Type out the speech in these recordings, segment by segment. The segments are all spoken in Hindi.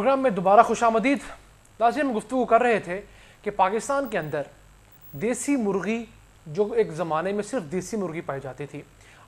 प्रोग्राम में दोबारा खुशामदीद। नाज़रीन, हम गुफ्तगू कर रहे थे कि पाकिस्तान के अंदर देसी मुर्गी, जो एक ज़माने में सिर्फ देसी मुर्गी पाई जाती थी,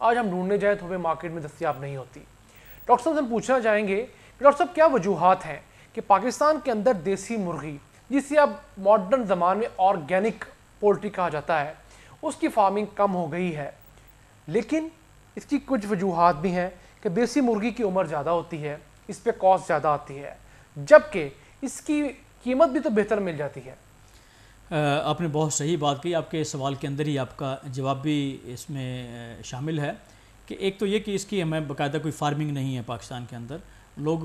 आज हम ढूंढने जाएँ तो हमें मार्केट में दस्तयाब नहीं होती। डॉक्टर साहब से हम पूछना चाहेंगे कि डॉक्टर साहब क्या वजूहात हैं कि पाकिस्तान के अंदर देसी मुर्गी, जिसे अब मॉडर्न ज़माने में ऑर्गेनिक पोल्ट्री कहा जाता है, उसकी फार्मिंग कम हो गई है। लेकिन इसकी कुछ वजूहात भी हैं कि देसी मुर्गी की उम्र ज़्यादा होती है, इस पर कॉस्ट ज़्यादा आती है, जबकि इसकी कीमत भी तो बेहतर मिल जाती है। आपने बहुत सही बात कही। आपके सवाल के अंदर ही आपका जवाब भी इसमें शामिल है कि एक तो ये कि इसकी हमें बाकायदा कोई फार्मिंग नहीं है पाकिस्तान के अंदर। लोग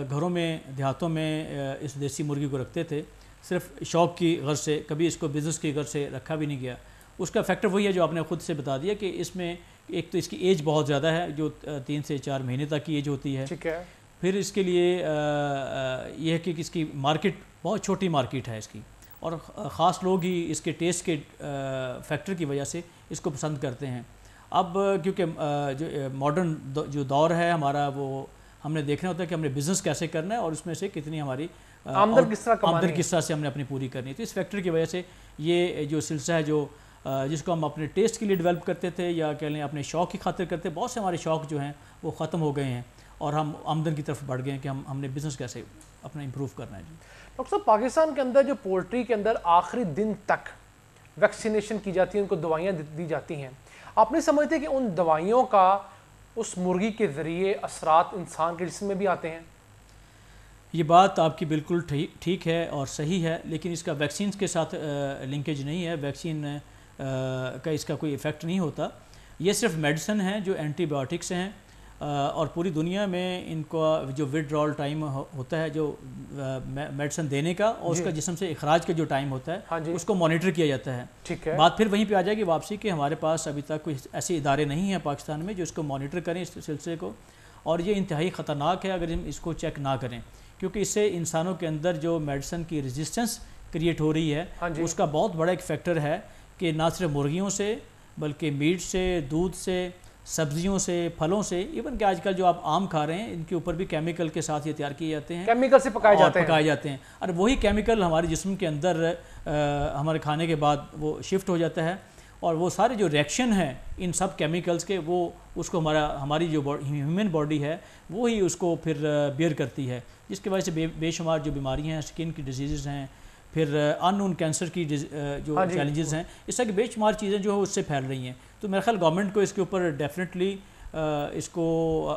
घरों में, देहातों में इस देसी मुर्गी को रखते थे सिर्फ शौक़ की गर्ज से, कभी इसको बिज़नेस की गर्ज से रखा भी नहीं गया। उसका फैक्टर वही है जो आपने ख़ुद से बता दिया कि इसमें एक तो इसकी एज बहुत ज़्यादा है, जो 3 से 4 महीने तक की एज होती है। ठीक है। फिर इसके लिए ये है कि इसकी मार्केट बहुत छोटी मार्केट है इसकी, और ख़ास लोग ही इसके टेस्ट के फैक्टर की वजह से इसको पसंद करते हैं। अब क्योंकि जो मॉडर्न जो दौर है हमारा, वो हमने देखना होता है कि हमने बिज़नेस कैसे करना है और उसमें से कितनी हमारी आमदन किस तरह से हमने अपनी पूरी करनी है। तो इस फैक्टर की वजह से ये जो सिलसिला है, जो जिसको हम अपने टेस्ट के लिए डेवलप करते थे या कह लें अपने शौक़ की खातिर करते, बहुत से हमारे शौक़ जो हैं वो ख़त्म हो गए हैं और हम आमदन की तरफ बढ़ गए हैं कि हमने बिज़नेस कैसे अपना इम्प्रूव करना है। जी डॉक्टर साहब, पाकिस्तान के अंदर जो पोल्ट्री के अंदर आखिरी दिन तक वैक्सीनेशन की जाती है, उनको दवाइयाँ दी जाती हैं, आप नहीं समझते कि उन दवाइयों का उस मुर्गी के ज़रिए असरात इंसान के जिस्म में भी आते हैं? ये बात आपकी बिल्कुल ठीक है और सही है, लेकिन इसका वैक्सीन के साथ लिंकेज नहीं है। वैक्सीन का इसका कोई इफ़ेक्ट नहीं होता। ये सिर्फ मेडिसिन हैं जो एंटीबायोटिक्स हैं, और पूरी दुनिया में इनका जो विड्रॉल टाइम होता है, जो मेडिसिन देने का और उसका जिस्म से इखराज का जो टाइम होता है, हाँ, उसको मॉनिटर किया जाता है। ठीक है। बात फिर वहीं पे आ जाएगी वापसी कि हमारे पास अभी तक कोई ऐसे इदारे नहीं हैं पाकिस्तान में जो इसको मॉनिटर करें, इस सिलसिले को, और ये इंतहाई ख़तरनाक है अगर हम इसको चेक ना करें, क्योंकि इससे इंसानों के अंदर जो मेडिसिन की रेजिस्टेंस क्रिएट हो रही है, हाँ, उसका बहुत बड़ा एक फैक्टर है कि ना सिर्फ मुर्गियों से बल्कि मीट से, दूध से, सब्जियों से, फलों से, इवन कि आजकल जो आप आम खा रहे हैं इनके ऊपर भी केमिकल के साथ ये तैयार किए जाते हैं, केमिकल से पकाए जाते हैं और वही केमिकल हमारे जिस्म के अंदर हमारे खाने के बाद वो शिफ्ट हो जाता है, और वो सारे जो रिएक्शन हैं इन सब केमिकल्स के, वो उसको हमारी जो ह्यूमन बॉडी है वो ही उसको फिर बेयर करती है, जिसकी वजह से बेशुमार जो बीमारियाँ हैं, स्किन की डिजीज़ हैं, फिर अननोन कैंसर की जो चैलेंजेस हैं, इस तरह की बेशुमार चीज़ें जो है उससे फैल रही हैं। तो मेरे ख्याल गवर्नमेंट को इसके ऊपर डेफिनेटली इसको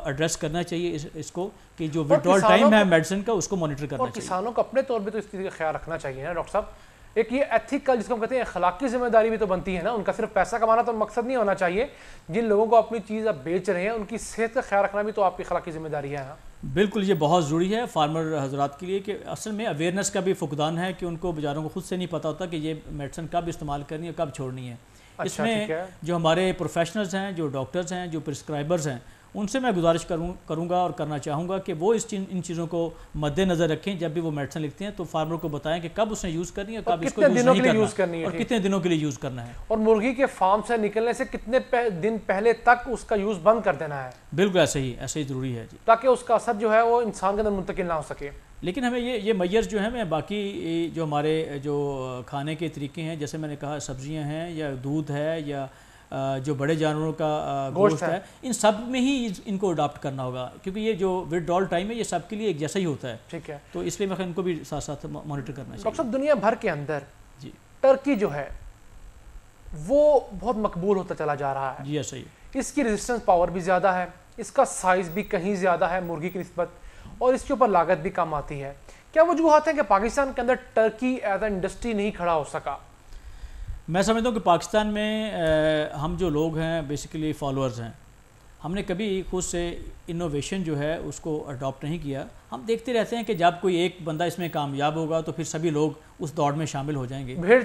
एड्रेस करना चाहिए, इसको कि जो विड्रॉल टाइम है मेडिसिन का, उसको मॉनिटर करना चाहिए। किसानों को अपने तौर पे तो इस चीज़ का ख्याल रखना चाहिए ना डॉक्टर साहब। एक ये एथिकल, जिसको हम कहते हैं अखलाकी जिम्मेदारी भी तो बनती है ना। उनका सिर्फ पैसा कमाना तो मकसद नहीं होना चाहिए। जिन लोगों को अपनी चीज़ आप बेच रहे हैं, उनकी सेहत का ख्याल रखना भी तो आपकी अखलाकी जिम्मेदारी है ना। बिल्कुल, ये बहुत ज़रूरी है फार्मर हजरात के लिए कि असल में अवेयरनेस का भी फुकदान है कि उनको बेचारों को खुद से नहीं पता होता कि ये मेडिसिन कब इस्तेमाल करनी है, कब छोड़नी है। इसमें जो हमारे प्रोफेशनल्स हैं, जो डॉक्टर्स हैं, जो प्रिस्क्राइबर्स हैं, उनसे मैं गुजारिश करूँगा और करना चाहूँगा कि वो इन चीज़ों को मद्देनज़र रखें। जब भी वो मेडिसिन लिखते हैं तो फार्मर को बताएं कि कब उसने यूज़ करनी है, कब इसको यूज़ करनी है और कितने दिनों के लिए यूज़ करना है, और मुर्गी के फार्म से निकलने से कितने दिन पहले तक उसका यूज़ बंद कर देना है। बिल्कुल ऐसे ही ज़रूरी है जी, ताकि उसका असर जो है वो इंसान के अंदर मुंतकिल ना हो सके। लेकिन हमें ये मैयर्स जो है, मैं बाकी जो हमारे जो खाने के तरीके हैं, जैसे मैंने कहा सब्जियाँ हैं या दूध है या जो बड़े जानवरों का गोश्त है, इन सब में ही इनको अडॉप्ट करना होगा, क्योंकि ये जो विड्रॉल टाइम है ये सबके लिए एक जैसा ही होता है। ठीक है, तो इसलिए मैं इनको भी साथ साथ मॉनिटर करना चाहिए। डॉक्टर साहब, दुनिया भर के अंदर जी टर्की जो है वो बहुत मकबूल होता चला जा रहा है। जी सही। इसकी रेजिस्टेंस पावर भी ज़्यादा है, इसका साइज़ भी कहीं ज़्यादा है मुर्गी की निस्बत, और इसके ऊपर लागत भी कम आती है। क्या वजूहत है कि पाकिस्तान के अंदर टर्की एज ए इंडस्ट्री नहीं खड़ा हो सका? मैं समझता हूँ कि पाकिस्तान में हम जो लोग हैं बेसिकली फॉलोअर्स हैं, हमने कभी खुद से इनोवेशन जो है उसको अडॉप्ट नहीं किया। हम देखते रहते हैं कि जब कोई एक बंदा इसमें कामयाब होगा तो फिर सभी लोग उस दौड़ में शामिल हो जाएंगे। भेड़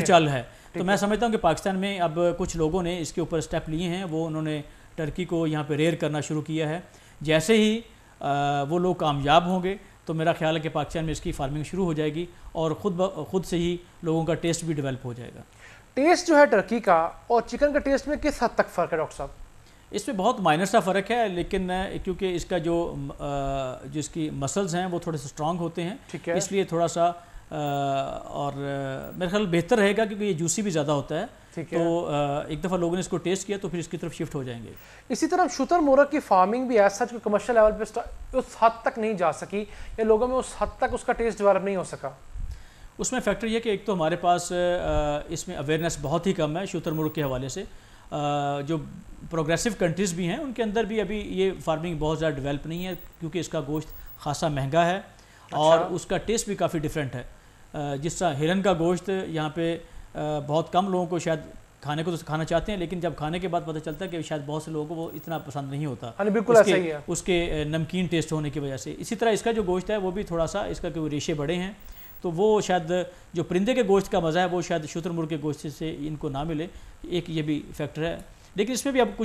चाल है। तो मैं समझता हूँ कि पाकिस्तान में अब कुछ लोगों ने इसके ऊपर स्टेप लिए हैं, वो उन्होंने टर्की को यहाँ पर रेयर करना शुरू किया है। जैसे ही वो लोग कामयाब होंगे तो मेरा ख्याल है कि पाकिस्तान में इसकी फार्मिंग शुरू हो जाएगी और खुद से ही लोगों का टेस्ट भी डेवलप हो जाएगा। टेस्ट जो है टर्की का और चिकन का टेस्ट में किस हद तक फ़र्क है डॉक्टर साहब? इसमें बहुत माइनर सा फ़र्क है, लेकिन क्योंकि इसका जो इसकी मसल्स हैं वो थोड़े से स्ट्रांग होते हैं, ठीक है। इसलिए थोड़ा सा और मेरे ख्याल बेहतर रहेगा क्योंकि ये जूसी भी ज़्यादा होता है। ठीक है। तो एक दफ़ा लोगों ने इसको टेस्ट किया तो फिर इसकी तरफ शिफ्ट हो जाएंगे। इसी तरह शुतुरमुर्ग की फार्मिंग भी एज सच कमर्शियल लेवल पे उस हद तक नहीं जा सकी, या लोगों में उस हद तक उसका टेस्ट डेवलप नहीं हो सका। उसमें फैक्टर ये कि एक तो हमारे पास इसमें अवेयरनेस बहुत ही कम है शुतुरमुर्ग के हवाले से। जो प्रोग्रेसिव कंट्रीज़ भी हैं उनके अंदर भी अभी ये फार्मिंग बहुत ज़्यादा डेवलप नहीं है, क्योंकि इसका गोश्त खासा महंगा है और उसका टेस्ट भी काफ़ी डिफरेंट है। जिस तरह हिरन का गोश्त यहाँ पे बहुत कम लोगों को शायद खाने को तो खाना चाहते हैं, लेकिन जब खाने के बाद पता चलता है कि शायद बहुत से लोगों को वो इतना पसंद नहीं होता। बिल्कुल ऐसा ही है। उसके नमकीन टेस्ट होने की वजह से। इसी तरह इसका जो गोश्त है वो भी थोड़ा सा, इसका क्योंकि रेशे बड़े हैं तो वो शायद जो परिंदे के गोश्त का मज़ा है वो शायद शुतुरमुर्ग के गोश्त से इनको ना मिले, एक ये भी फैक्टर है। लेकिन इसमें भी अब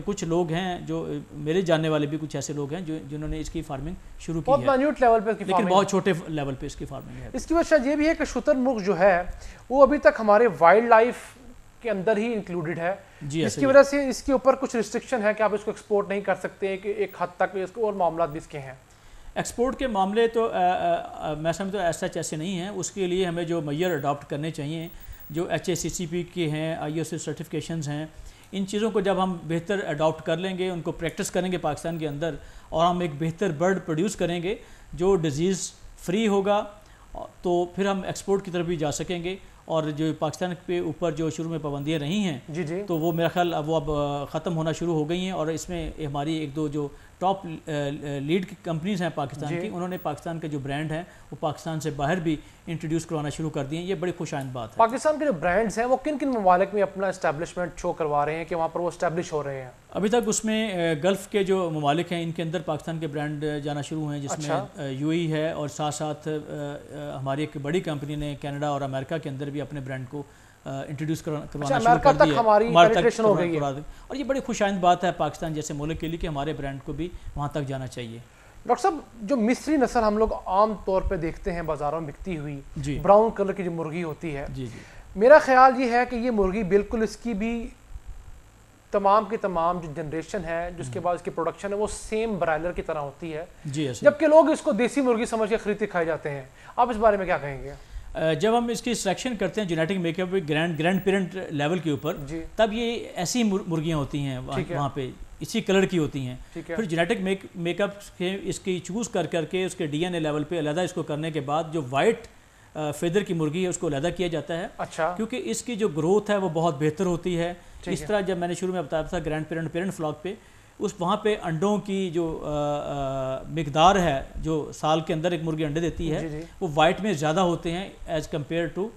कुछ लोग हैं जो मेरे जानने वाले भी कुछ ऐसे लोग हैं जिन्होंने इसकी फार्मिंग शुरू की है, माइन्यूट लेवल पे, लेकिन बहुत छोटे लेवल पे इसकी फार्मिंग है। इसकी वजह ये भी है कि शुतुरमुर्ग जो है वो अभी तक हमारे वाइल्ड लाइफ के अंदर ही इंक्लूडेड है, जिसकी वजह से इसके ऊपर कुछ रिस्ट्रिक्शन है कि आप इसको एक्सपोर्ट नहीं कर सकते, कि एक हद तक इसको और मामला भी इसके हैं। एक्सपोर्ट के मामले तो मैं समझता हूँ ऐसा ऐसे नहीं है। उसके लिए हमें जो मैयर अडॉप्ट करने चाहिए, जो HACCP के हैं, ISO सर्टिफिकेशंस हैं, इन चीज़ों को जब हम बेहतर अडॉप्ट कर लेंगे, उनको प्रैक्टिस करेंगे पाकिस्तान के अंदर, और हम एक बेहतर बर्ड प्रोड्यूस करेंगे जो डिज़ीज़ फ्री होगा, तो फिर हम एक्सपोर्ट की तरफ भी जा सकेंगे। और जो पाकिस्तान के ऊपर जो शुरू में पाबंदियाँ रही हैं जी, तो वो मेरा ख्याल अब ख़त्म होना शुरू हो गई हैं। और इसमें हमारी एक दो जो टॉप लीड कंपनीज़ हैं पाकिस्तान की, उन्होंने पाकिस्तान के जो ब्रांड हैं वो पाकिस्तान से बाहर भी इंट्रोड्यूस करवाना शुरू कर दिए हैं। ये बड़ी खुशाइंद बात है। पाकिस्तान के जो ब्रांड्स हैं वो किन किन ममालिक में अपना इस्टेब्लिशमेंट शो करवा रहे हैं कि वहाँ पर वो इस्टेब्लिश हो रहे हैं? अभी तक उसमें गल्फ़ के जो ममालिक हैं इनके अंदर पाकिस्तान के ब्रांड जाना शुरू हुए हैं, जिसमें UAE है, और साथ साथ हमारी एक बड़ी कंपनी ने कनाडा और अमेरिका के अंदर भी अपने ब्रांड को इंट्रोड्यूस करवाना शुरू कर दिया। हो गई है। और ये बड़ी खुशाइंद बात है पाकिस्तान जैसे मुल्क के लिए कि हमारे ब्रांड को भी वहाँ तक जाना चाहिए। डॉक्टर साहब, जो मिस्री नस्ल हम लोग आम तौर पे देखते हैं बाज़ारों में बिकती हुई, जी, ब्राउन कलर की जो मुर्गी होती है, जी जी, मेरा ख्याल ये है कि ये मुर्गी बिल्कुल इसकी भी तमाम की तमाम जो जनरेशन है जिसके बाद इसकी प्रोडक्शन है वो सेम ब्रायलर की तरह होती है, जी, जबकि लोग इसको देसी मुर्गी समझ के खरीद के खाए जाते हैं। आप इस बारे में क्या कहेंगे? जब हम इसकी सिलेक्शन करते हैं genetic makeup grand parent level के ऊपर, तब ये ऐसी मुर्गियाँ होती हैं वहाँ पे, इसी कलर की होती हैं। फिर जेनेटिक मेकअप के इसकी चूज़ कर करके उसके DNA लेवल पे अलग इसको करने के बाद जो वाइट फेदर की मुर्गी है उसको अलग किया जाता है। अच्छा। क्योंकि इसकी जो ग्रोथ है वो बहुत बेहतर होती है। इस तरह जब मैंने शुरू में बताया था ग्रैंड पेरेंट फ्लॉक पे, उस वहाँ पे अंडों की जो मिकदार है जो साल के अंदर एक मुर्गी अंडे देती है, वो वाइट में ज़्यादा होते हैं एज़ कम्पेयर टू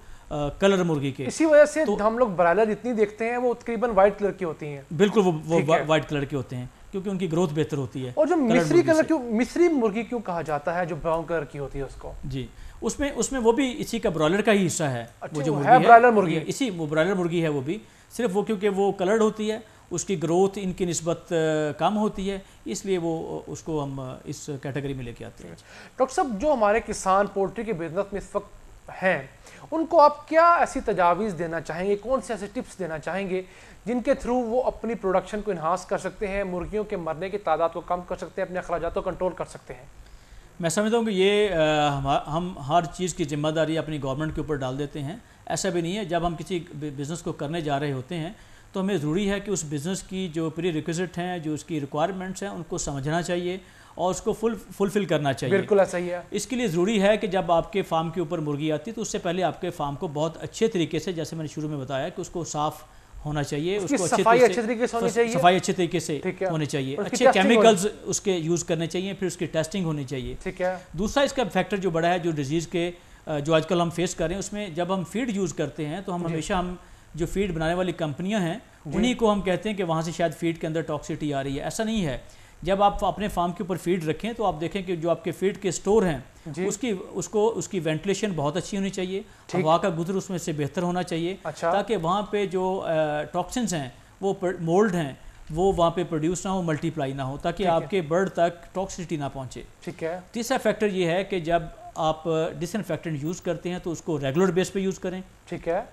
कलर मुर्गी के। इसी वजह से तो हम लोग ब्रायलर जितनी देखते हैं वो तकरीबन वाइट कलर की होती हैं। बिल्कुल, वो वाइट कलर के होते हैं क्योंकि उनकी ग्रोथ बेहतर होती है। और जो मिस्री मुर्गी क्यों कहा जाता है जो ब्राउन कलर की होती है उसको? जी, उसमें वो भी इसी का ब्रॉयलर का ही हिस्सा है। अच्छा, वो जो है ब्रॉयलर मुर्गी, इसी वो ब्रॉयलर मुर्गी है, वो भी सिर्फ वो क्योंकि वो कलर्ड होती है, उसकी ग्रोथ इनकी निस्बत कम होती है, इसलिए वो उसको हम इस कैटेगरी में लेके आते हैं। डॉक्टर साहब, जो हमारे किसान पोल्ट्री के बिजनेस में इस वक्त हैं, उनको आप क्या ऐसी तजावीज़ देना चाहेंगे, कौन से ऐसे टिप्स देना चाहेंगे जिनके थ्रू वो अपनी प्रोडक्शन को इन्हांस कर सकते हैं, मुर्गियों के मरने की तादाद को कम कर सकते हैं, अपने अखराजात को कंट्रोल कर सकते हैं? मैं समझता हूँ कि ये हम हर चीज़ की जिम्मेदारी अपनी गवर्नमेंट के ऊपर डाल देते हैं। ऐसा भी नहीं है। जब हम किसी बिज़नेस को करने जा रहे होते हैं तो हमें ज़रूरी है कि उस बिज़नेस की जो प्री रिक्विजिट हैं, जो उसकी रिक्वायरमेंट्स हैं, उनको समझना चाहिए और उसको फुलफ़िल करना चाहिए। बिल्कुल ऐसा ही है। इसके लिए ज़रूरी है कि जब आपके फार्म के ऊपर मुर्गी आती है तो उससे पहले आपके फार्म को बहुत अच्छे तरीके से, जैसे मैंने शुरू में बताया, कि उसको साफ़ होना चाहिए, उसको सफाई अच्छे तरीके से होनी चाहिए, सफाई अच्छे तरीके से होनी चाहिए, अच्छे केमिकल्स उसके यूज़ करने चाहिए, फिर उसकी टेस्टिंग होनी चाहिए। ठीक है। दूसरा इसका फैक्टर जो बड़ा है, जो डिजीज़ के जो आजकल हम फेस कर रहे हैं, उसमें जब हम फीड यूज़ करते हैं तो हम हमेशा हम जो फीड बनाने वाली कंपनियां हैं उन्हीं को हम कहते हैं कि वहाँ से शायद फीड के अंदर टॉक्सिटी आ रही है। ऐसा नहीं है। जब आप अपने फार्म के ऊपर फीड रखें तो आप देखें कि जो आपके फीड के स्टोर हैं उसकी वेंटिलेशन बहुत अच्छी होनी चाहिए, हवा का गुजर उसमें से बेहतर होना चाहिए। अच्छा। ताकि वहाँ पे जो टॉक्सिन्स हैं, वो मोल्ड हैं, वो वहाँ पे प्रोड्यूस ना हो, मल्टीप्लाई ना हो, ताकि आपके बर्ड तक टॉक्सिसिटी ना पहुँचे। ठीक है। तीसरा फैक्टर ये है कि जब आप डिसइंफेक्टेंट यूज़ करते हैं तो उसको रेगुलर बेस पे यूज़ करें। ठीक है।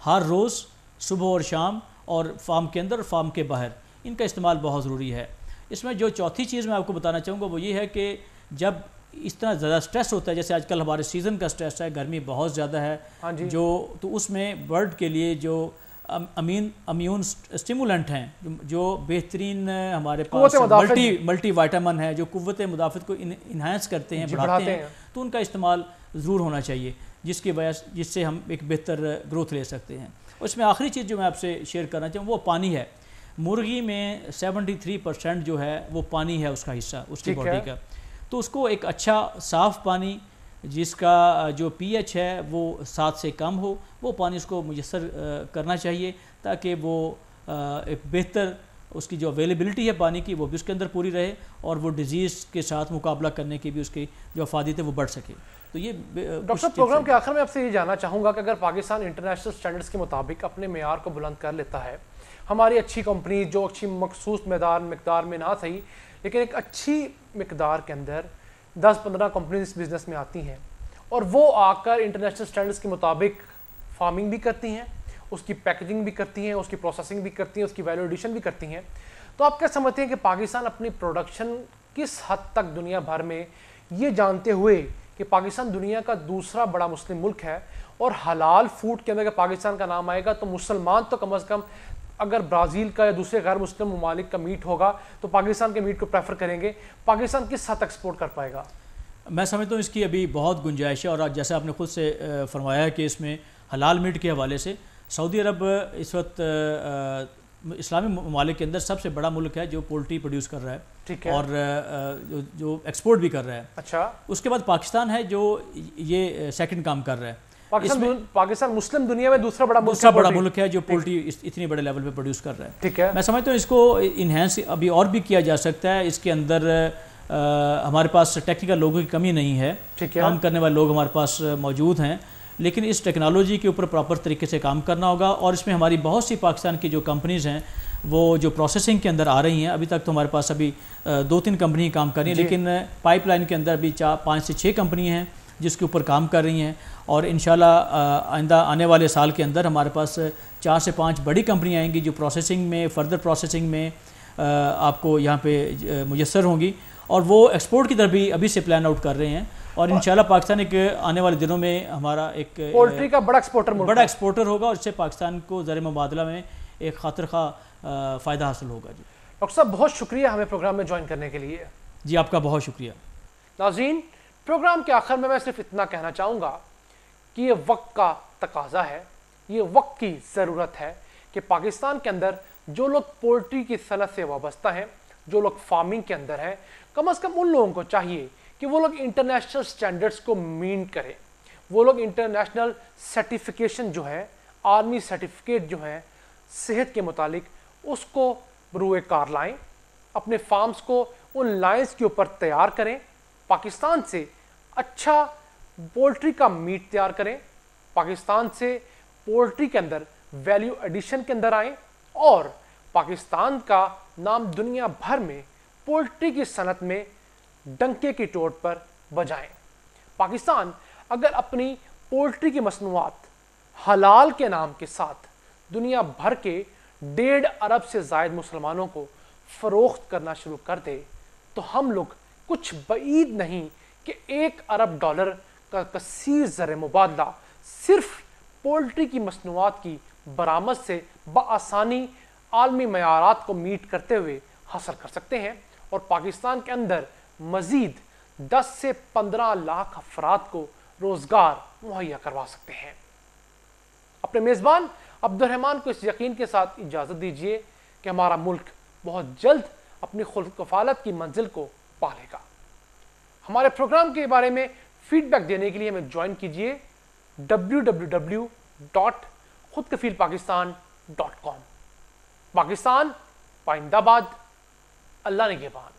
हर रोज़ सुबह और शाम, और फार्म के अंदर और फार्म के बाहर, इनका इस्तेमाल बहुत ज़रूरी है। इसमें जो चौथी चीज़ मैं आपको बताना चाहूँगा वो ये है कि जब इस तरह ज़्यादा स्ट्रेस होता है, जैसे आजकल हमारे सीज़न का स्ट्रेस है, गर्मी बहुत ज़्यादा है, हाँ जी। जो तो उसमें बर्ड के लिए जो अम्यून स्टिमुलेंट हैं, जो बेहतरीन हमारे पास मल्टी वाइटामिन है, जो कुव्वत मुदाफ़त को इन्हांस करते हैं, बढ़ाते हैं, तो उनका इस्तेमाल ज़रूर होना चाहिए, जिससे हम एक बेहतर ग्रोथ ले सकते हैं। और इसमें आखिरी चीज़ जो मैं आपसे शेयर करना चाहूँ वो पानी है। मुर्गी में 73% जो है वो पानी है, उसका हिस्सा उसकी बॉडी का। तो उसको एक अच्छा साफ़ पानी जिसका जो pH है वो 7 से कम हो, वो पानी उसको मुयस्सर करना चाहिए, ताकि वो एक बेहतर उसकी जो अवेलेबिलिटी है पानी की वो भी उसके अंदर पूरी रहे, और वो डिज़ीज़ के साथ मुकाबला करने की भी उसकी जो अफादियत है वो बढ़ सके। तो ये डॉक्टर साहब, प्रोग्राम के आखिर में आपसे ये जानना चाहूँगा कि अगर पाकिस्तान इंटरनेशनल स्टैंडर्ड्स के मुताबिक अपने मेयार को बुलंद कर लेता है, हमारी अच्छी कंपनी जो अच्छी मखसूस मकदार में ना सही लेकिन एक अच्छी मकदार के अंदर 10-15 कंपनी इस बिज़नेस में आती हैं, और वो आकर इंटरनेशनल स्टैंडर्ड्स के मुताबिक फार्मिंग भी करती हैं, उसकी पैकेजिंग भी करती हैं, उसकी प्रोसेसिंग भी करती हैं, उसकी वैल्यू एडिशन भी करती हैं, तो आप क्या समझते हैं कि पाकिस्तान अपनी प्रोडक्शन किस हद तक दुनिया भर में, ये जानते हुए कि पाकिस्तान दुनिया का दूसरा बड़ा मुस्लिम मुल्क है और हलाल फूड के अंदर पाकिस्तान का नाम आएगा तो मुसलमान तो कम अज़ कम अगर ब्राज़ील का या दूसरे गैर मुस्लिम ममालिक का मीट होगा तो पाकिस्तान के मीट को प्रेफर करेंगे, पाकिस्तान किस हद तक एक्सपोर्ट कर पाएगा? मैं समझता हूँ इसकी अभी बहुत गुंजाइश है, और जैसे आपने खुद से फरमाया कि इसमें हलाल मीट के हवाले से सऊदी अरब इस वक्त इस्लामी ममालिक के अंदर सबसे बड़ा मुल्क है जो पोल्ट्री प्रोड्यूस कर रहा है, ठीक है, और जो एक्सपोर्ट भी कर रहा है। अच्छा, उसके बाद पाकिस्तान है जो ये सेकंड काम कर रहा है। पाकिस्तान मुस्लिम दुनिया में दूसरा बड़ा मुल्क है जो पोल्ट्री इतनी बड़े लेवल पे प्रोड्यूस कर रहा है। ठीक है, मैं समझता हूँ इसको इन्हेंस अभी और भी किया जा सकता है। इसके अंदर हमारे पास टेक्निकल लोगों की कमी नहीं है, काम करने वाले लोग हमारे पास मौजूद हैं, लेकिन इस टेक्नोलॉजी के ऊपर प्रॉपर तरीके से काम करना होगा। और इसमें हमारी बहुत सी पाकिस्तान की जो कंपनीज़ हैं वो जो प्रोसेसिंग के अंदर आ रही हैं, अभी तक तो हमारे पास अभी 2-3 कंपनी काम कर रही हैं, लेकिन पाइपलाइन के अंदर अभी 5 से 6 कंपनी हैं जिसके ऊपर काम कर रही हैं, और इंशाल्लाह आइंदा आने वाले साल के अंदर हमारे पास 4 से 5 बड़ी कंपनियाँ आएंगी जो प्रोसेसिंग में, फर्दर प्रोसेसिंग में आपको यहाँ पे मुयस्सर होंगी, और वो एक्सपोर्ट की तरफ भी अभी से प्लान आउट कर रहे हैं। और इंशाल्लाह पाकिस्तान एक आने वाले दिनों में हमारा एक पोल्ट्री का बड़ा एक्सपोर्टर होगा, और इससे पाकिस्तान को ज़र मुबादला में एक खातिर खा फ़ायदा हासिल होगा। जी डॉक्टर साहब, बहुत शुक्रिया हमें प्रोग्राम में ज्वाइन करने के लिए। जी आपका बहुत शुक्रिया। नाज़रीन, प्रोग्राम के आखिर में मैं सिर्फ इतना कहना चाहूँगा कि ये वक्त का तकाजा है, ये वक्त की ज़रूरत है कि पाकिस्तान के अंदर जो लोग पोल्ट्री की सनत से वाबस्ता हैं, जो लोग फार्मिंग के अंदर हैं, कम से कम उन लोगों को चाहिए कि वो लोग इंटरनेशनल स्टैंडर्ड्स को मीट करें, वो लोग इंटरनेशनल सर्टिफिकेशन जो है, आर्मी सर्टिफिकेट जो है सेहत के मुतालिक, उसको बरूए कार लाएँ, अपने फार्म्स को उन लाइन्स के ऊपर तैयार करें, पाकिस्तान से अच्छा पोल्ट्री का मीट तैयार करें, पाकिस्तान से पोल्ट्री के अंदर वैल्यू एडिशन के अंदर आएँ, और पाकिस्तान का नाम दुनिया भर में पोल्ट्री की सनत में डंके की चोट पर बजाएं। पाकिस्तान अगर अपनी पोल्ट्री की मसनूआत हलाल के नाम के साथ दुनिया भर के 1.5 अरब से ज़ायद मुसलमानों को फ़रोख्त करना शुरू कर दे तो हम लोग कुछ बईद नहीं कि $1 अरब का कसीर ज़र मुबादला सिर्फ पोल्ट्री की मसनूआत की बरामद से बआसानी आलमी मयारात को मीट करते हुए हासिल कर सकते हैं, और पाकिस्तान के अंदर मज़ीद 10 से 15 लाख अफराद को रोज़गार मुहैया करवा सकते हैं। अपने मेज़बान अब्दुर्रहमान को इस यकीन के साथ इजाज़त दीजिए कि हमारा मुल्क बहुत जल्द अपनी खुद कफालत की मंजिल को पा लेगा। हमारे प्रोग्राम के बारे में फीडबैक देने के लिए हमें ज्वाइन कीजिए www.khudkafilpakistan.com। पाकिस्तान पाइंदाबाद, अल्लाह निगहबान।